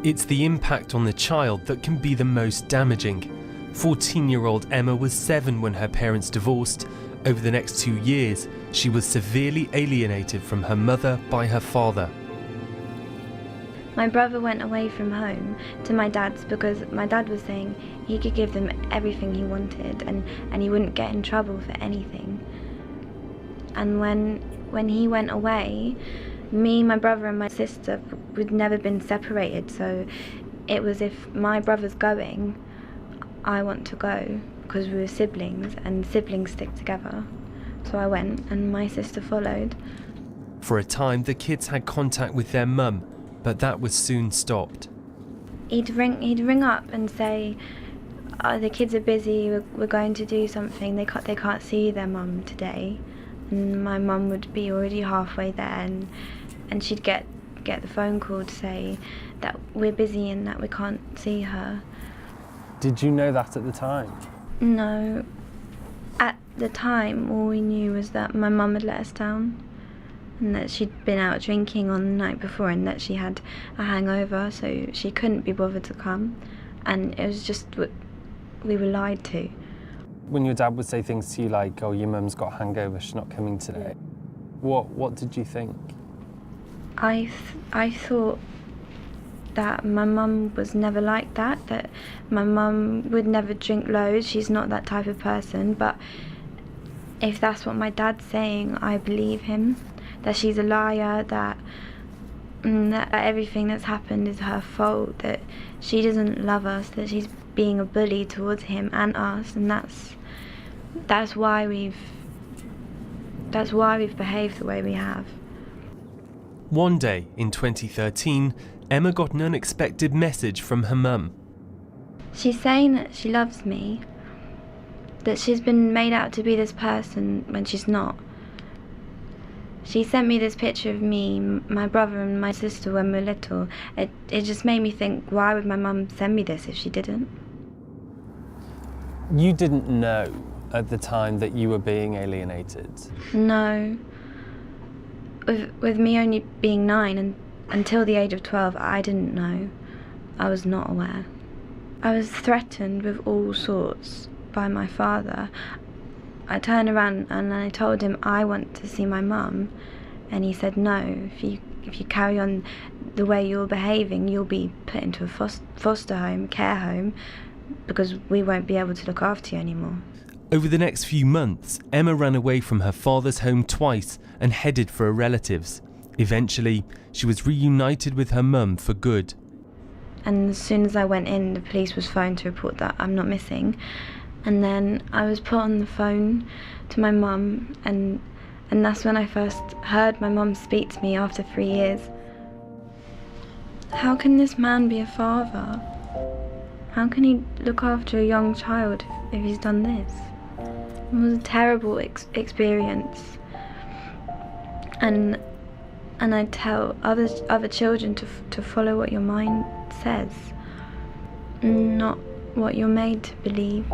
It's the impact on the child that can be the most damaging. 14-year-old Emma was 7 when her parents divorced. Over the next 2 years, she was severely alienated from her mother by her father. My brother went away from home to my dad's because my dad was saying he could give them everything he wanted and he wouldn't get in trouble for anything. And when he went away, me, my brother and my sister, we'd never been separated, so it was if my brother's going, I want to go, because we were siblings and siblings stick together. So I went and my sister followed. For a time, the kids had contact with their mum, but that was soon stopped. He'd ring up and say, oh, the kids are busy, we're going to do something, they can't see their mum today. And my mum would be already halfway there and she'd get the phone call to say that we're busy and that we can't see her. Did you know that at the time? No. At the time, all we knew was that my mum had let us down and that she'd been out drinking on the night before and that she had a hangover, so she couldn't be bothered to come. And it was just what we were lied to. When your dad would say things to you like, oh, your mum's got a hangover, she's not coming today, what did you think? I thought that my mum was never like that my mum would never drink loads, she's not that type of person, but if that's what my dad's saying, I believe him, that she's a liar, that everything that's happened is her fault, that she doesn't love us, that she's being a bully towards him and us, and that's why we've behaved the way we have. One day in 2013, Emma got an unexpected message from her mum. She's saying that she loves me, that she's been made out to be this person when she's not. She sent me this picture of me, my brother and my sister when we were little. It just made me think, why would my mum send me this if she didn't? You didn't know at the time that you were being alienated? No. With me only being 9 and until the age of 12, I didn't know. I was not aware. I was threatened with all sorts by my father. I turned around and I told him I want to see my mum, and he said no, if you carry on the way you're behaving, you'll be put into a foster home, care home, because we won't be able to look after you anymore. Over the next few months, Emma ran away from her father's home twice and headed for her relatives. Eventually, she was reunited with her mum for good. And as soon as I went in, the police was phoned to report that I'm not missing. And then I was put on the phone to my mum, and that's when I first heard my mum speak to me after 3 years. How can this man be a father? How can he look after a young child if he's done this? It was a terrible experience. And I tell other children to follow what your mind says, not what you're made to believe.